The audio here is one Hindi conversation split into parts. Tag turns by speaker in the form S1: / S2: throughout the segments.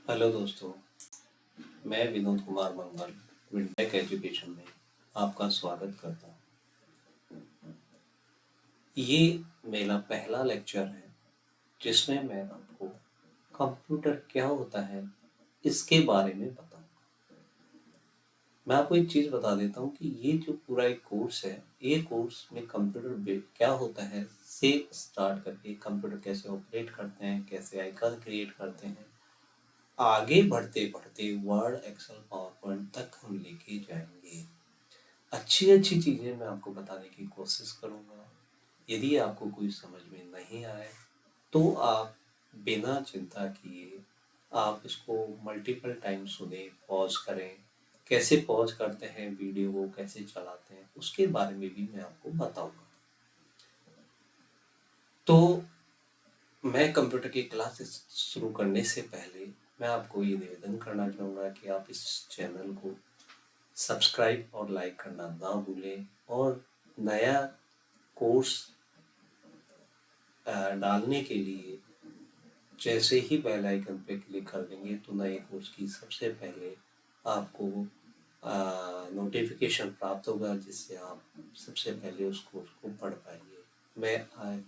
S1: हेलो दोस्तों, मैं विनोद कुमार मंगल विंटेक एजुकेशन में आपका स्वागत करता हूँ। ये मेरा पहला लेक्चर है जिसमें मैं आपको कंप्यूटर क्या होता है इसके बारे में बताऊँ। मैं आपको एक चीज़ बता देता हूँ कि ये जो पूरा एक कोर्स है, ये कोर्स में कंप्यूटर क्या होता है से स्टार्ट करके कंप्यूटर कैसे ऑपरेट करते हैं, कैसे आइकन क्रिएट करते हैं, आगे बढ़ते बढ़ते वर्ड, एक्सेल, पावर पॉइंट तक हम लेके जाएंगे। अच्छी अच्छी चीज़ें मैं आपको बताने की कोशिश करूँगा। यदि आपको कोई समझ में नहीं आए तो आप बिना चिंता किए आप इसको मल्टीपल टाइम सुने, पॉज करें। कैसे पॉज करते हैं वीडियो को, कैसे चलाते हैं, उसके बारे में भी मैं आपको बताऊंगा। तो मैं कंप्यूटर की क्लासेस शुरू करने से पहले मैं आपको ये निवेदन करना चाहूँगा कि आप इस चैनल को सब्सक्राइब और लाइक करना ना भूलें और नया कोर्स डालने के लिए जैसे ही बेल आइकन पे क्लिक कर देंगे तो नए कोर्स की सबसे पहले आपको नोटिफिकेशन प्राप्त होगा, जिससे आप सबसे पहले उस कोर्स को पढ़ पाएंगे। मैं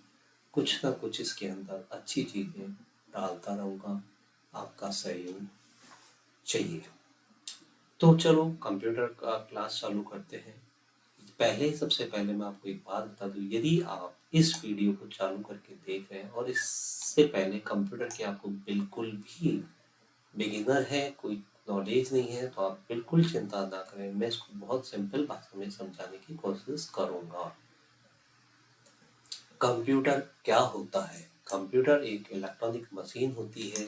S1: कुछ ना कुछ इसके अंदर अच्छी चीज़ें डालता रहूँगा, आपका सहयोग चाहिए। तो चलो कंप्यूटर का क्लास चालू करते हैं। सबसे पहले मैं आपको एक बात बता दूं, यदि आप इस वीडियो को चालू करके देख रहे हैं और इससे पहले कंप्यूटर की आपको बिल्कुल भी बिगिनर है, कोई नॉलेज नहीं है, तो आप बिल्कुल चिंता ना करें। मैं इसको बहुत सिंपल भाषा में समझाने की कोशिश करूंगा। कंप्यूटर क्या होता है? कंप्यूटर एक इलेक्ट्रॉनिक मशीन होती है।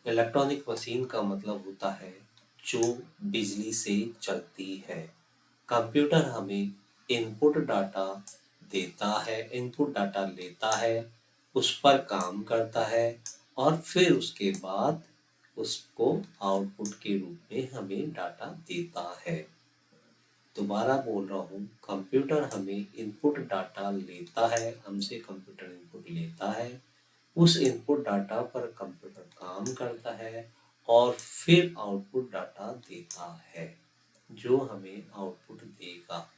S1: इलेक्ट्रॉनिक मशीन का मतलब होता है जो बिजली से चलती है। कंप्यूटर हमें इनपुट डाटा देता है, इनपुट डाटा लेता है, उस पर काम करता है और फिर उसके बाद उसको आउटपुट के रूप में हमें डाटा देता है। दोबारा बोल रहा हूँ, कंप्यूटर हमें इनपुट डाटा लेता है, हमसे कंप्यूटर इनपुट लेता है, उस इनपुट डाटा पर कंप्यूटर काम करता है और फिर आउटपुट डाटा देता है जो हमें आउटपुट देगा।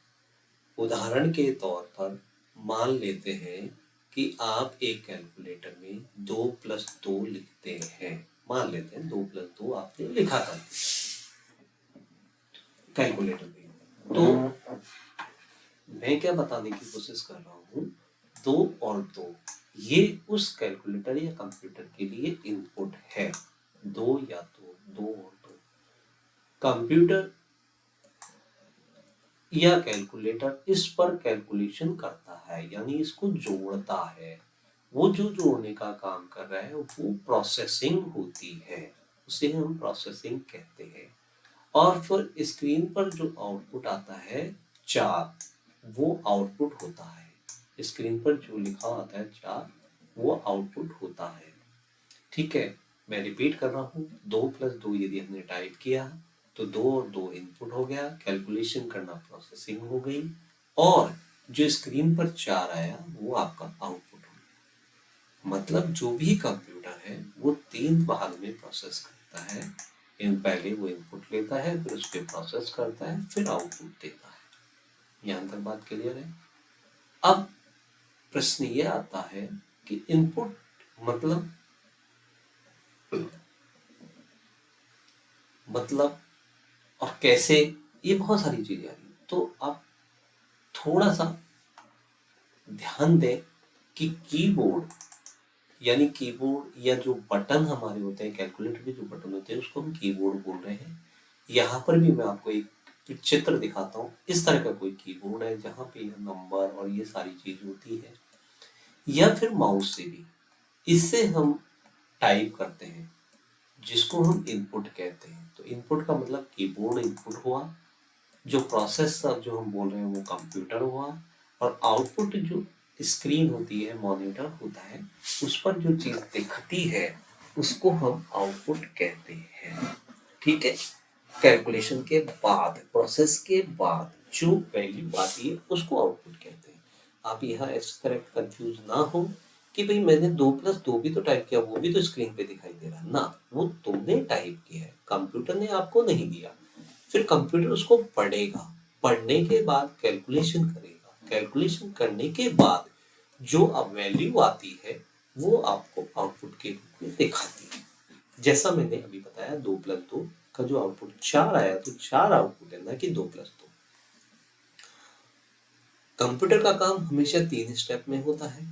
S1: उदाहरण के तौर पर मान लेते हैं कि आप एक कैलकुलेटर में 2 + 2 लिखते हैं। मान लेते हैं 2 + 2 आपने लिखा था कैलकुलेटर में। तो मैं क्या बताने की कोशिश कर रहा हूँ, 2 और 2 ये उस कैलकुलेटर या कंप्यूटर के लिए इनपुट है। 2 या 2, 2 और 2। कंप्यूटर या कैलकुलेटर इस पर कैलकुलेशन करता है, यानी इसको जोड़ता है। वो जो जोड़ने का काम कर रहा है वो प्रोसेसिंग होती है, उसे हम प्रोसेसिंग कहते हैं। और फिर स्क्रीन पर जो आउटपुट आता है 4, वो आउटपुट होता है। स्क्रीन पर जो लिखा होता है 4 वो आउटपुट होता है। ठीक है, मैं रिपीट कर रहा हूँ, 2 + 2 यदि हमने टाइप किया तो 2 और 2 इनपुट हो गया, कैलकुलेशन करना प्रोसेसिंग हो गई, और जो स्क्रीन पर 4 आया वो आपका आउटपुट हो गया। मतलब जो भी कंप्यूटर है वो 3 भाग में प्रोसेस करता है। पहले वो इनपुट लेता है, फिर उसके प्रोसेस करता है, फिर आउटपुट देता है। यहाँ तक बात क्लियर है? अब प्रश्न ये आता है कि इनपुट मतलब और कैसे, ये बहुत सारी चीजें आ रही। तो आप थोड़ा सा ध्यान दें कि कीबोर्ड, यानी कीबोर्ड या जो बटन हमारे होते हैं कैलकुलेटर के, जो बटन होते हैं उसको हम कीबोर्ड बोल रहे हैं। यहाँ पर भी मैं आपको एक चित्र दिखाता हूँ। इस तरह का कोई कीबोर्ड है जहाँ पे नंबर और ये सारी चीज होती है, या फिर माउस से भी इससे हम टाइप करते हैं, जिसको हम इनपुट कहते हैं। तो इनपुट का मतलब कीबोर्ड इनपुट हुआ, जो प्रोसेसर जो हम बोल रहे हैं वो कंप्यूटर हुआ, और आउटपुट जो स्क्रीन होती है, मॉनिटर होता है, उस पर जो चीज दिखती है उसको हम आउटपुट कहते हैं। ठीक है, कैलकुलेशन के बाद, प्रोसेस के बाद जो वैल्यू आती है उसको आउटपुट कहते हैं। आप यहाँ इस तरह कंफ्यूज ना हो, कि भाई मैंने 2+2 भी तो टाइप किया, वो भी तो स्क्रीन पे दिखाई दे रहा है ना, वो तुमने टाइप किया है, कंप्यूटर ने आपको नहीं दिया। फिर कंप्यूटर उसको पढ़ेगा, पढ़ने के बाद कैलकुलेशन करेगा, कैलकुलेशन करने के बाद जो अब वैल्यू आती है वो आपको आउटपुट के रूप में दिखाती है। जैसा मैंने अभी बताया 2+2 का जो आउटपुट 4 आया, तो 4 आउटपुट है ना कि 2+2। कंप्यूटर का काम हमेशा 3 स्टेप में होता है,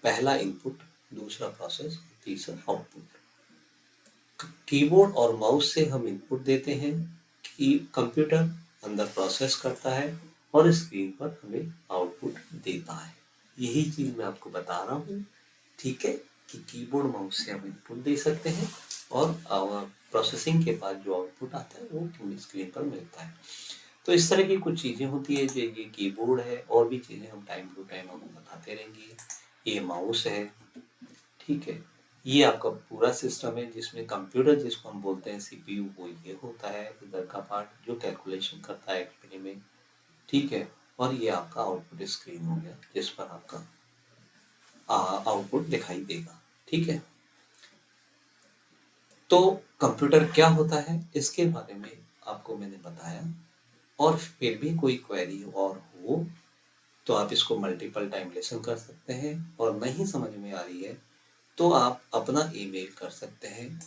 S1: पहला इनपुट, दूसरा प्रोसेस, तीसरा आउटपुट। कीबोर्ड और माउस से हम इनपुट देते हैं कि कंप्यूटर अंदर प्रोसेस करता है और स्क्रीन पर हमें आउटपुट देता है। यही चीज मैं आपको बता रहा हूँ, ठीक है, कि कीबोर्ड माउस से हम इनपुट दे सकते हैं और प्रोसेसिंग के बाद जो आउटपुट आता है वो हमें स्क्रीन पर मिलता है। तो इस तरह की कुछ चीजें होती है, जो ये कीबोर्ड है, और भी चीजें हम टाइम टू टाइम आपको बताते रहेंगे। ये माउस है, ठीक है, ये आपका पूरा सिस्टम है जिसमें कंप्यूटर, जिसको हम बोलते हैं सीपीयू, वो ये होता है इधर का पार्ट जो कैलकुलेशन करता है एक्चुअली में, ठीक है। और ये आपका आउटपुट स्क्रीन हो गया जिस पर आपका आउटपुट दिखाई देगा, ठीक है। तो कंप्यूटर क्या होता है इसके बारे में आपको मैंने बताया, और फिर भी कोई क्वेरी और हो तो आप इसको मल्टीपल टाइम लिसन कर सकते हैं, और नहीं समझ में आ रही है तो आप अपना ईमेल कर सकते हैं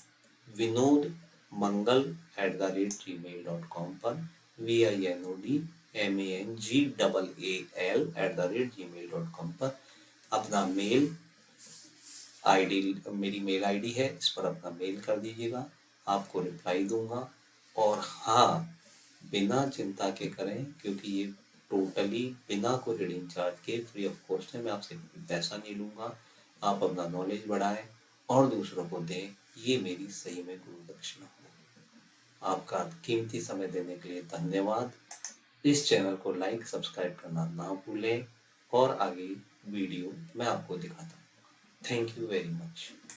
S1: vinodmangal@gmail.com पर, vinodmangal@gmail.com पर अपना मेल आईडी, मेरी मेल आईडी है, इस पर अपना मेल कर दीजिएगा, आपको रिप्लाई दूंगा। और हाँ, बिना चिंता के करें, क्योंकि ये टोटली बिना कोई हिडन चार्ज के फ्री ऑफ कॉस्ट है, मैं आपसे कोई पैसा नहीं लूंगा। आप अपना नॉलेज बढ़ाएं और दूसरों को दें, ये मेरी सही में गुरु दक्षिणा हो। आपका कीमती समय देने के लिए धन्यवाद। इस चैनल को लाइक सब्सक्राइब करना ना भूलें, और आगे वीडियो मैं आपको दिखाता हूँ। Thank you very much.